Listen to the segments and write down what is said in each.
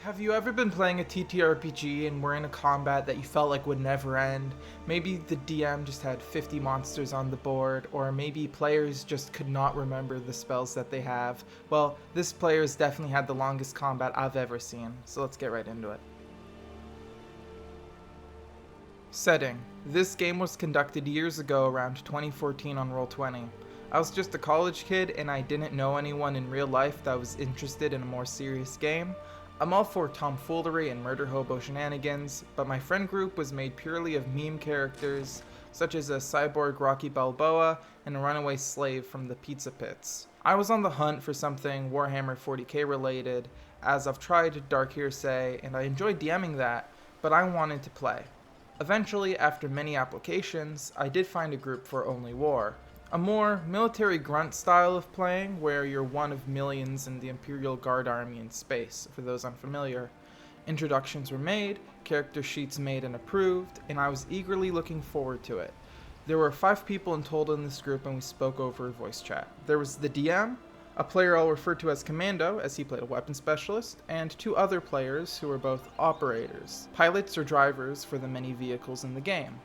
Have you ever been playing a TTRPG and were in a combat that you felt like would never end? Maybe the DM just had 50 monsters on the board, or maybe players just could not remember the spells that they have. Well, this player's definitely had the longest combat I've ever seen, so let's get right into it. Setting. This game was conducted years ago around 2014 on Roll20. I was just a college kid and I didn't know anyone in real life that was interested in a more serious game. I'm all for tomfoolery and murder hobo shenanigans, but my friend group was made purely of meme characters, such as a cyborg Rocky Balboa and a runaway slave from the Pizza Pits. I was on the hunt for something Warhammer 40k related, as I've tried Dark Hearsay and I enjoyed DMing that, but I wanted to play. Eventually, after many applications, I did find a group for Only War. A more military grunt style of playing, where you're one of millions in the Imperial Guard army in space, for those unfamiliar. Introductions were made, character sheets made and approved, and I was eagerly looking forward to it. There were 5 people in total in this group and we spoke over voice chat. There was the DM, a player I'll refer to as Commando, as he played a weapon specialist, and 2 other players who were both operators, pilots or drivers for the many vehicles in the game.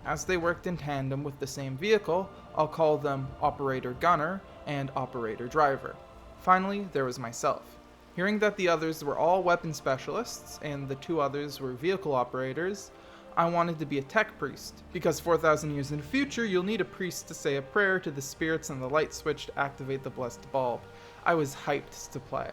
As they worked in tandem with the same vehicle, I'll call them Operator Gunner and Operator Driver. Finally, there was myself. Hearing that the others were all weapon specialists and the 2 others were vehicle operators, I wanted to be a tech priest, because 4,000 years in the future you'll need a priest to say a prayer to the spirits and the light switch to activate the blessed bulb. I was hyped to play.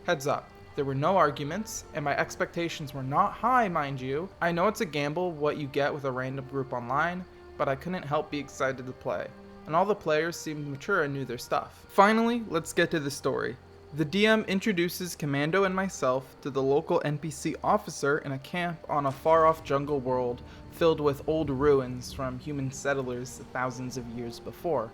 Heads up. There were no arguments, and my expectations were not high, mind you. I know it's a gamble what you get with a random group online, but I couldn't help be excited to play, and all the players seemed mature and knew their stuff. Finally, let's get to the story. The DM introduces Commando and myself to the local NPC officer in a camp on a far-off jungle world filled with old ruins from human settlers thousands of years before.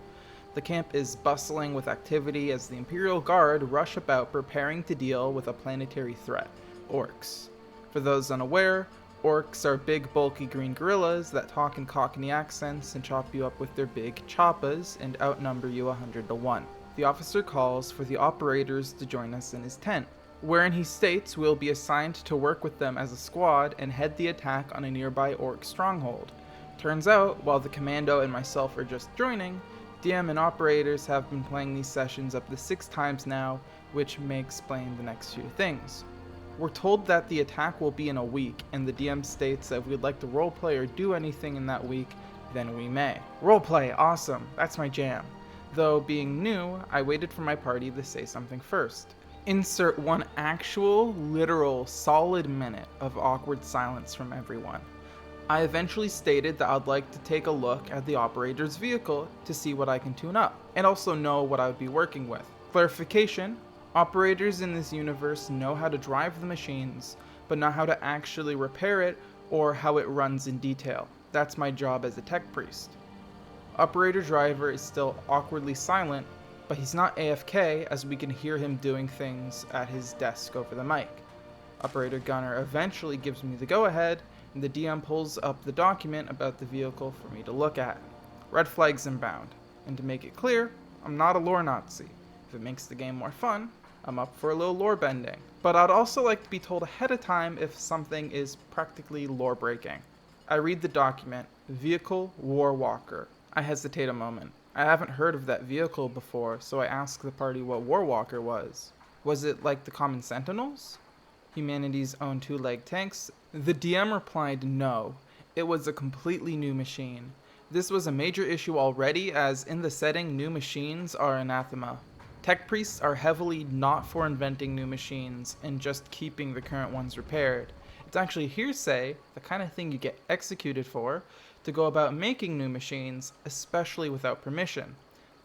The camp is bustling with activity as the Imperial Guard rush about preparing to deal with a planetary threat, orcs. For those unaware, orcs are big bulky green gorillas that talk in Cockney accents and chop you up with their big choppas and outnumber you 100 to 1. The officer calls for the operators to join us in his tent, wherein he states we'll be assigned to work with them as a squad and head the attack on a nearby orc stronghold. Turns out, while the Commando and myself are just joining, DM and operators have been playing these sessions up to 6 times now, which may explain the next few things. We're told that the attack will be in a week, and the DM states that if we'd like to roleplay or do anything in that week, then we may. Roleplay, awesome, that's my jam. Though being new, I waited for my party to say something first. Insert one actual, literal, solid minute of awkward silence from everyone. I eventually stated that I'd like to take a look at the operator's vehicle to see what I can tune up, and also know what I would be working with. Clarification, operators in this universe know how to drive the machines, but not how to actually repair it or how it runs in detail. That's my job as a tech priest. Operator Driver is still awkwardly silent, but he's not AFK as we can hear him doing things at his desk over the mic. Operator Gunner eventually gives me the go-ahead, and the DM pulls up the document about the vehicle for me to look at. Red flags inbound. And to make it clear, I'm not a lore Nazi. If it makes the game more fun, I'm up for a little lore bending. But I'd also like to be told ahead of time if something is practically lore breaking. I read the document, Vehicle Warwalker. I hesitate a moment. I haven't heard of that vehicle before, so I ask the party what Warwalker was. Was it like the common Sentinels? Humanity's own 2-leg tanks? The DM replied no. It was a completely new machine. This was a major issue already, as in the setting, new machines are anathema. Tech priests are heavily not for inventing new machines and just keeping the current ones repaired. It's actually hearsay, the kind of thing you get executed for, to go about making new machines, especially without permission.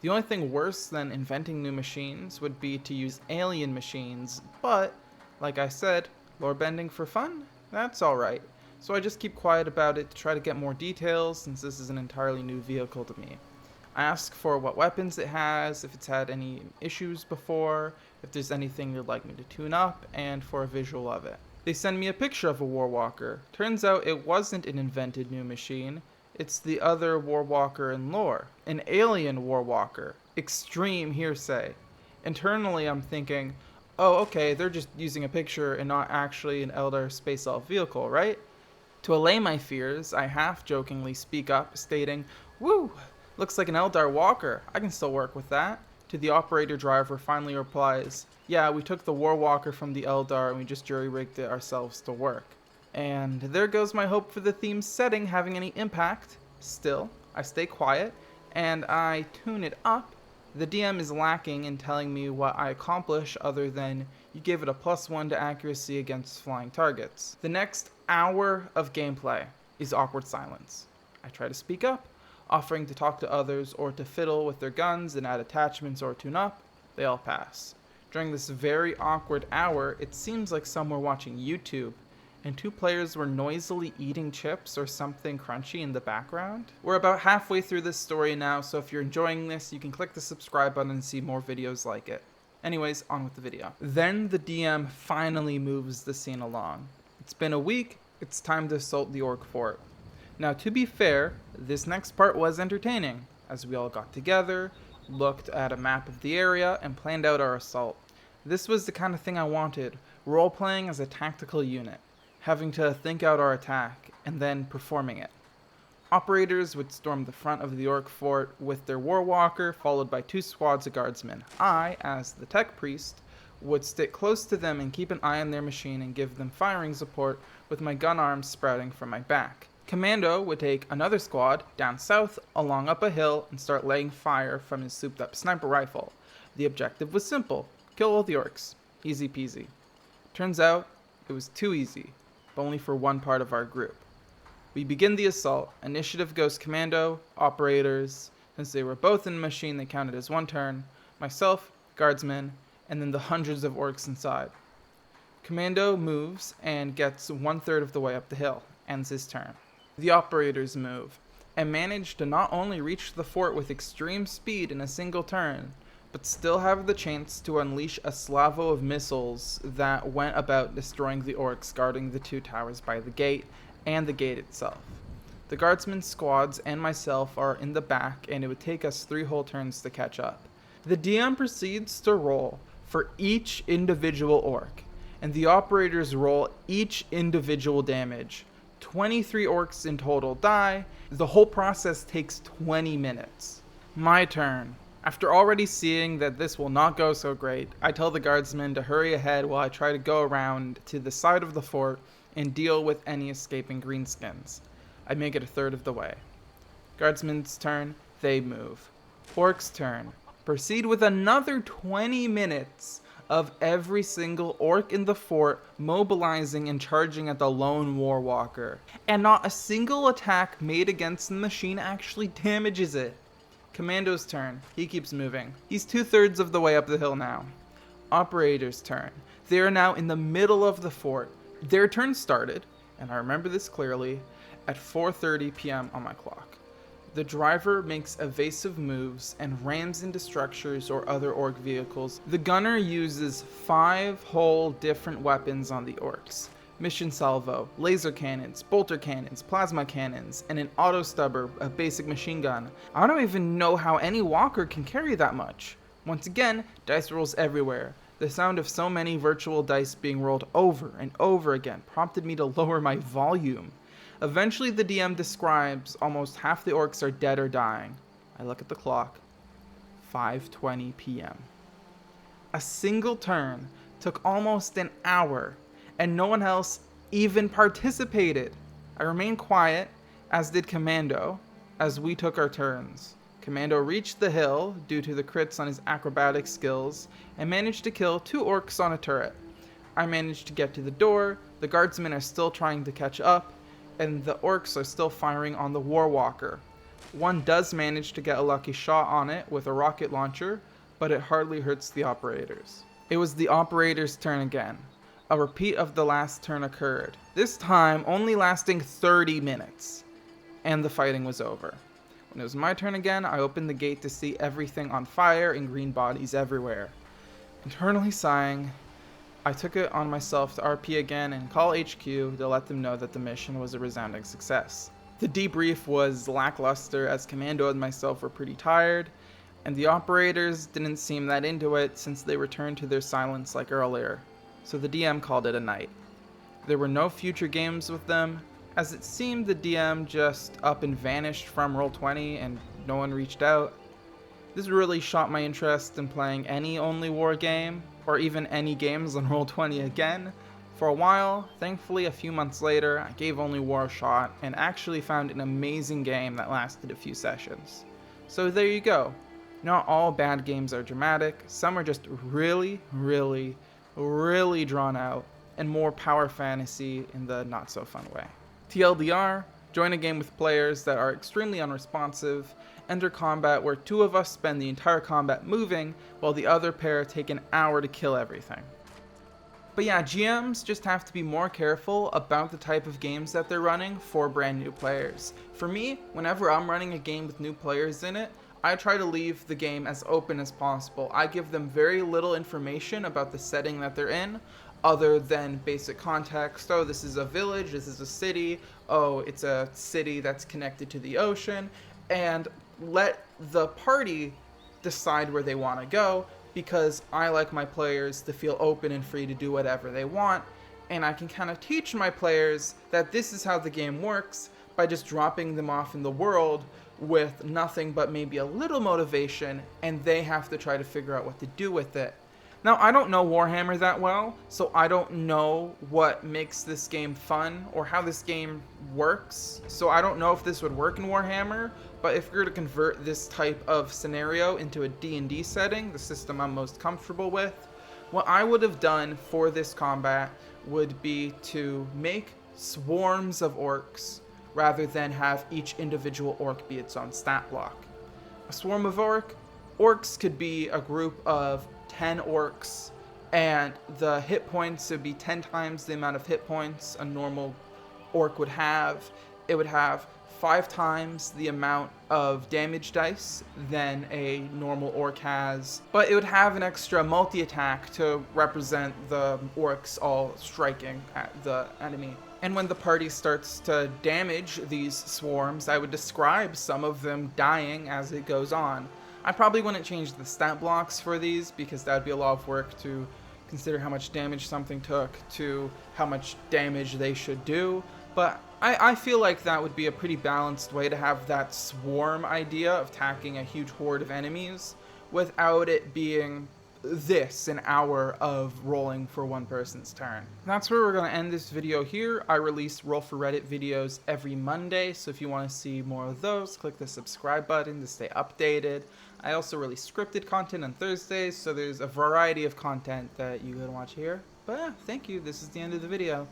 The only thing worse than inventing new machines would be to use alien machines, but, like I said, lore bending for fun? That's alright. So I just keep quiet about it to try to get more details since this is an entirely new vehicle to me. I ask for what weapons it has, if it's had any issues before, if there's anything you'd like me to tune up, and for a visual of it. They send me a picture of a Warwalker. Turns out it wasn't an invented new machine, it's the other Warwalker in lore. An alien Warwalker. Extreme hearsay. Internally I'm thinking, oh, okay, they're just using a picture and not actually an Eldar space elf vehicle, right? To allay my fears, I half-jokingly speak up, stating, "Woo! Looks like an Eldar walker. I can still work with that." To the operator driver finally replies, "Yeah, we took the war walker from the Eldar and we just jury-rigged it ourselves to work." And there goes my hope for the theme's setting having any impact. Still, I stay quiet, and I tune it up. The DM is lacking in telling me what I accomplish other than you gave it a +1 to accuracy against flying targets. The next hour of gameplay is awkward silence. I try to speak up, offering to talk to others or to fiddle with their guns and add attachments or tune up. They all pass. During this very awkward hour, it seems like some were watching YouTube, and 2 players were noisily eating chips or something crunchy in the background. We're about halfway through this story now, so if you're enjoying this, you can click the subscribe button and see more videos like it. Anyways, on with the video. Then the DM finally moves the scene along. It's been a week, it's time to assault the Orc fort. Now, to be fair, this next part was entertaining, as we all got together, looked at a map of the area, and planned out our assault. This was the kind of thing I wanted, role-playing as a tactical unit, having to think out our attack, and then performing it. Operators would storm the front of the Orc fort with their warwalker, followed by 2 squads of guardsmen. I, as the tech priest, would stick close to them and keep an eye on their machine and give them firing support with my gun arms sprouting from my back. Commando would take another squad down south along up a hill and start laying fire from his souped up sniper rifle. The objective was simple: kill all the orcs. Easy peasy. Turns out it was too easy, but only for one part of our group. We begin the assault. Initiative goes Commando, operators. Since they were both in the machine, they counted as 1 turn. Myself, guardsmen, and then the hundreds of orcs inside. Commando moves and gets 1/3 of the way up the hill. Ends his turn. The operators move and manage to not only reach the fort with extreme speed in a single turn, but still have the chance to unleash a salvo of missiles that went about destroying the orcs guarding the 2 towers by the gate and the gate itself. The guardsmen squads and myself are in the back, and it would take us 3 whole turns to catch up. The DM proceeds to roll for each individual orc, and the operators roll each individual damage. 23 orcs in total die. The whole process takes 20 minutes. My turn. After already seeing that this will not go so great, I tell the guardsmen to hurry ahead while I try to go around to the side of the fort and deal with any escaping greenskins. I make it 1/3 of the way. Guardsmen's turn, they move. Orcs' turn. Proceed with another 20 minutes of every single orc in the fort mobilizing and charging at the lone warwalker. And not a single attack made against the machine actually damages it. Commando's turn. He keeps moving. He's 2/3 of the way up the hill now. Operator's turn. They are now in the middle of the fort. Their turn started, and I remember this clearly, at 4:30 p.m. on my clock. The driver makes evasive moves and rams into structures or other orc vehicles. The gunner uses 5 whole different weapons on the orcs. Mission salvo, laser cannons, bolter cannons, plasma cannons, and an auto stubber, a basic machine gun. I don't even know how any walker can carry that much. Once again, dice rolls everywhere. The sound of so many virtual dice being rolled over and over again prompted me to lower my volume. Eventually the DM describes almost half the orcs are dead or dying. I look at the clock. 5:20 p.m. A single turn took almost an hour, and no one else even participated. I remained quiet, as did Commando, as we took our turns. Commando reached the hill due to the crits on his acrobatic skills and managed to kill 2 orcs on a turret. I managed to get to the door. The guardsmen are still trying to catch up, and the orcs are still firing on the warwalker. One does manage to get a lucky shot on it with a rocket launcher, but it hardly hurts the operators. It was the operator's turn again. A repeat of the last turn occurred, this time only lasting 30 minutes, and the fighting was over. When it was my turn again, I opened the gate to see everything on fire and green bodies everywhere. Internally sighing, I took it on myself to RP again and call HQ to let them know that the mission was a resounding success. The debrief was lackluster as Commando and myself were pretty tired. and the operators didn't seem that into it since they returned to their silence like earlier, so the DM called it a night. There were no future games with them, as it seemed the DM just up and vanished from Roll20 and no one reached out. This really shot my interest in playing any Only War game, or even any games on Roll20 again. For a while, thankfully a few months later, I gave Only War a shot and actually found an amazing game that lasted a few sessions. So there you go. Not all bad games are dramatic, some are just really, really, really drawn out, and more power fantasy in the not so fun way. TLDR, join a game with players that are extremely unresponsive, enter combat where two of us spend the entire combat moving, while the other pair take an hour to kill everything. But yeah, GMs just have to be more careful about the type of games that they're running for brand new players. For me, whenever I'm running a game with new players in it, I try to leave the game as open as possible. I give them very little information about the setting that they're in, other than basic context. Oh, this is a village, this is a city, oh, it's a city that's connected to the ocean, and let the party decide where they want to go, because I like my players to feel open and free to do whatever they want, and I can kind of teach my players that this is how the game works by just dropping them off in the world with nothing but maybe a little motivation, and they have to try to figure out what to do with it. Now, I don't know Warhammer that well, so I don't know what makes this game fun or how this game works. So I don't know if this would work in Warhammer, but if we were to convert this type of scenario into a D&D setting, the system I'm most comfortable with, what I would have done for this combat would be to make swarms of orcs rather than have each individual orc be its own stat block. A swarm of orcs could be a group of 10 orcs, and the hit points would be 10 times the amount of hit points a normal orc would have. It would have 5 times the amount of damage dice than a normal orc has, but it would have an extra multi-attack to represent the orcs all striking at the enemy. And when the party starts to damage these swarms, I would describe some of them dying as it goes on. I probably wouldn't change the stat blocks for these because that would be a lot of work to consider how much damage something took to how much damage they should do, but I feel like that would be a pretty balanced way to have that swarm idea of attacking a huge horde of enemies without it being an hour of rolling for one person's turn. That's where we're going to end this video here. I release Roll for Reddit videos every Monday, so if you want to see more of those, click the subscribe button to stay updated. I also release scripted content on Thursdays, so there's a variety of content that you can watch here. But yeah, thank you. This is the end of the video.